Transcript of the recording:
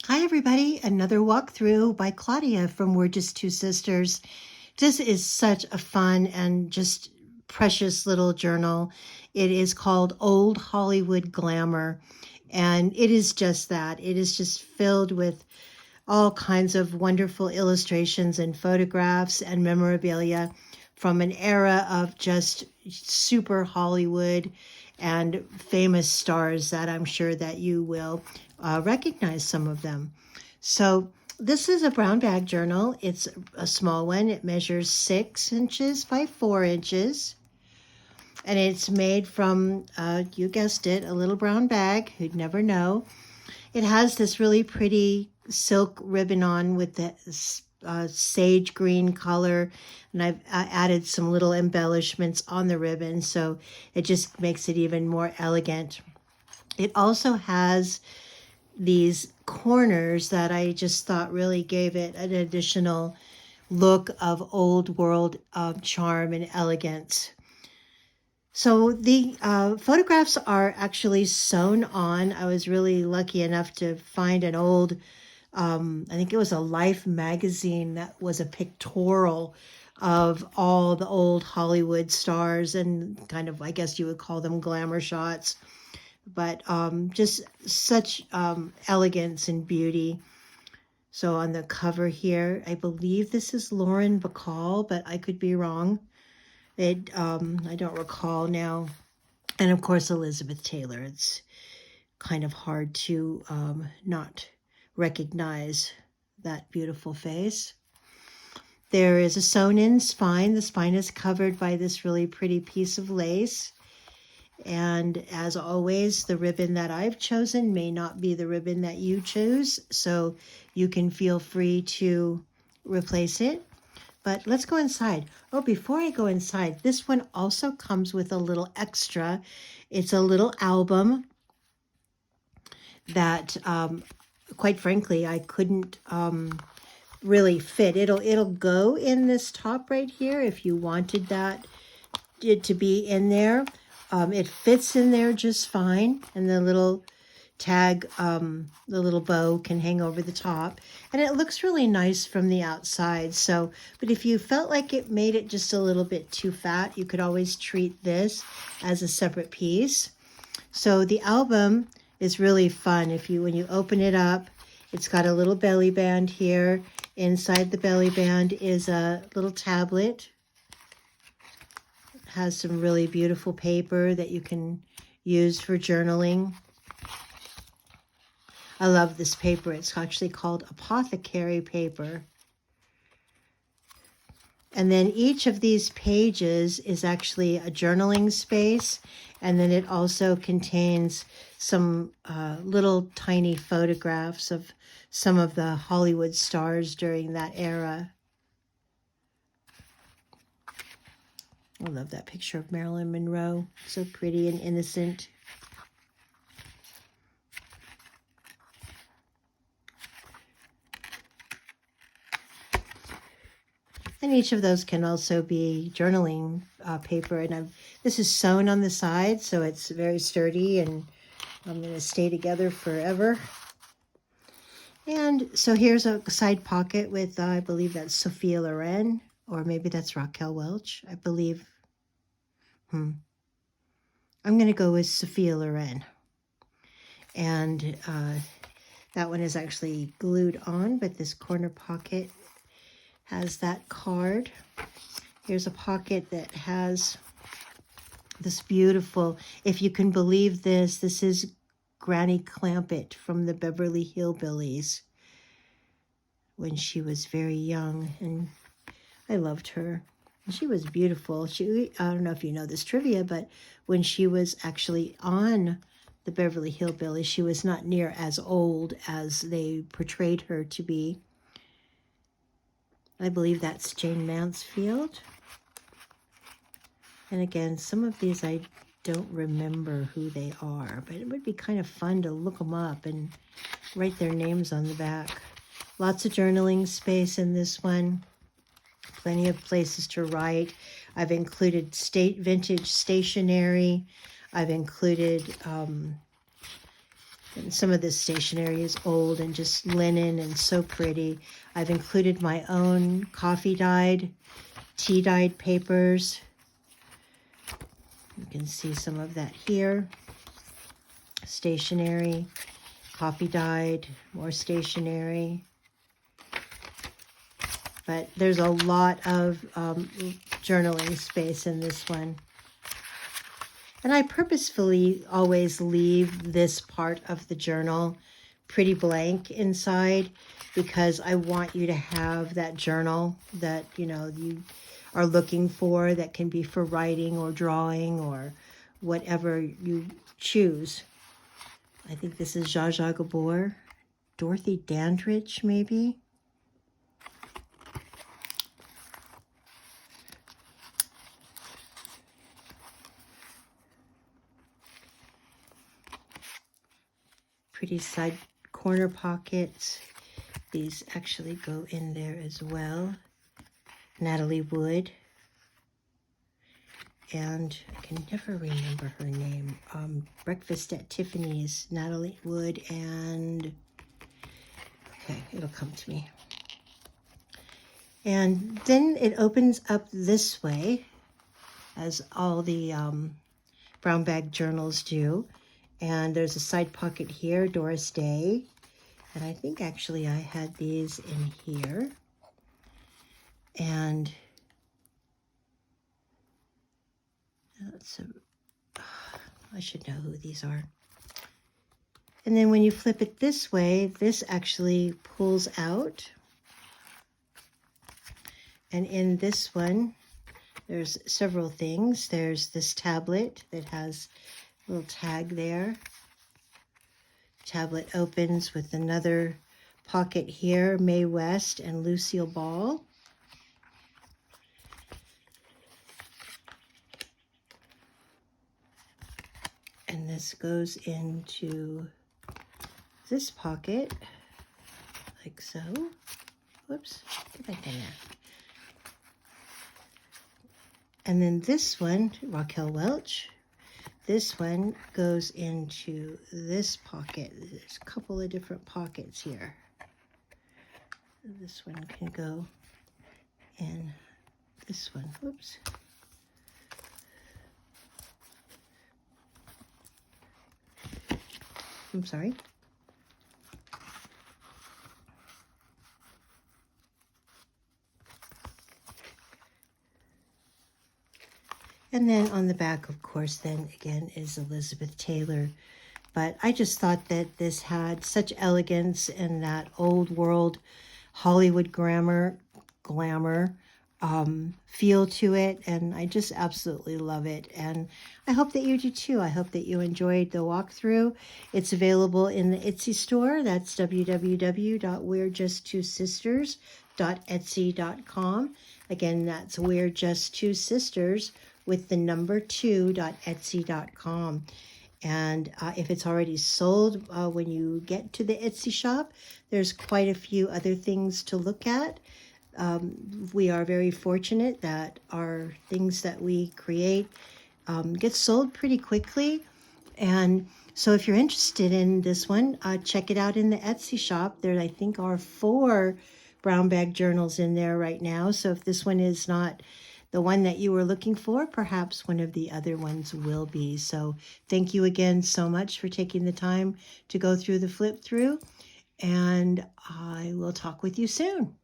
Hi, everybody. Another walkthrough by Claudia from We're Just Two Sisters. This is such a fun and just precious little journal. It is called Old Hollywood Glamour, and it is just that. It is just filled with all kinds of wonderful illustrations and photographs and memorabilia from an era of just super Hollywood and famous stars that I'm sure that you will recognize some of them. So this is a brown bag journal. It's a small one. It measures 6 inches by 4 inches. And it's made from, you guessed it, a little brown bag. You'd never know. It has this really pretty silk ribbon on with the sage green color, and I've added some little embellishments on the ribbon, so it just makes it even more elegant. It also has these corners that I just thought really gave it an additional look of old world charm and elegance. So the photographs are actually sewn on. I was really lucky enough to find an old, I think it was a Life magazine that was a pictorial of all the old Hollywood stars and kind of, I guess you would call them glamour shots, but just such elegance and beauty. So on the cover here, I believe this is Lauren Bacall, but I could be wrong. I don't recall now. And of course, Elizabeth Taylor. It's kind of hard to not recognize that beautiful face. There is a sewn-in spine. The spine is covered by this really pretty piece of lace. And as always, the ribbon that I've chosen may not be the ribbon that you choose, so you can feel free to replace it. But let's go inside. Oh, before I go inside, this one also comes with a little extra. It's a little album that, quite frankly, I couldn't really fit. It'll go in this top right here if you wanted that to be in there. It fits in there just fine, and the little tag, the little bow can hang over the top, and it looks really nice from the outside. So, but if you felt like it made it just a little bit too fat, you could always treat this as a separate piece. So the album is really fun. When you open it up, it's got a little belly band here. Inside the belly band is a little tablet. It has some really beautiful paper that you can use for journaling. I love this paper. It's actually called apothecary paper. And then each of these pages is actually a journaling space. And then it also contains some little tiny photographs of some of the Hollywood stars during that era. I love that picture of Marilyn Monroe. So pretty and innocent. And each of those can also be journaling paper. And this is sewn on the side, so it's very sturdy and I'm going to stay together forever. And so here's a side pocket with, I believe that's Sophia Loren, or maybe that's Raquel Welch, I believe. I'm going to go with Sophia Loren. And that one is actually glued on, but this corner pocket has that card. Here's a pocket that has this beautiful, if you can believe this, this is Granny Clampett from the Beverly Hillbillies when she was very young, and I loved her. She was beautiful. I don't know if you know this trivia, but when she was actually on the Beverly Hillbillies, she was not near as old as they portrayed her to be. I believe that's Jane Mansfield. And again, some of these I don't remember who they are, but it would be kind of fun to look them up and write their names on the back. Lots of journaling space in this one. Plenty of places to write. I've included vintage stationery. I've included And some of this stationery is old and just linen and so pretty. I've included my own coffee dyed, tea dyed papers. You can see some of that here. Stationery, coffee dyed, more stationery. But there's a lot of journaling space in this one. And I purposefully always leave this part of the journal pretty blank inside because I want you to have that journal that, you know, you are looking for, that can be for writing or drawing or whatever you choose. I think this is Zsa Zsa Gabor, Dorothy Dandridge, maybe. Pretty side corner pockets. These actually go in there as well. Natalie Wood. And I can never remember her name. Breakfast at Tiffany's, Natalie Wood, and okay, it'll come to me. And then it opens up this way, as all the brown bag journals do. And there's a side pocket here, Doris Day. And I think actually I had these in here. And I should know who these are. And then when you flip it this way, this actually pulls out. And in this one, there's several things. There's this tablet that has a little tag there. Tablet opens with another pocket here, Mae West and Lucille Ball. And this goes into this pocket, like so. Whoops, get back in there. And then this one, Raquel Welch. This one goes into this pocket. There's a couple of different pockets here. This one can go in this one. Whoops. I'm sorry. And then on the back, of course, then again is Elizabeth Taylor. But I just thought that this had such elegance and that old world Hollywood glamour feel to it. And I just absolutely love it. And I hope that you do too. I hope that you enjoyed the walkthrough. It's available in the Etsy store. That's www.we'rejusttwosisters.etsy.com. Again, that's We're Just Two Sisters with the number 2.etsy.com. And if it's already sold, when you get to the Etsy shop, there's quite a few other things to look at. We are very fortunate that our things that we create get sold pretty quickly. And so if you're interested in this one, check it out in the Etsy shop. There, I think, are 4 brown bag journals in there right now. So if this one is not the one that you were looking for, perhaps one of the other ones will be. So thank you again so much for taking the time to go through the flip through, and I will talk with you soon.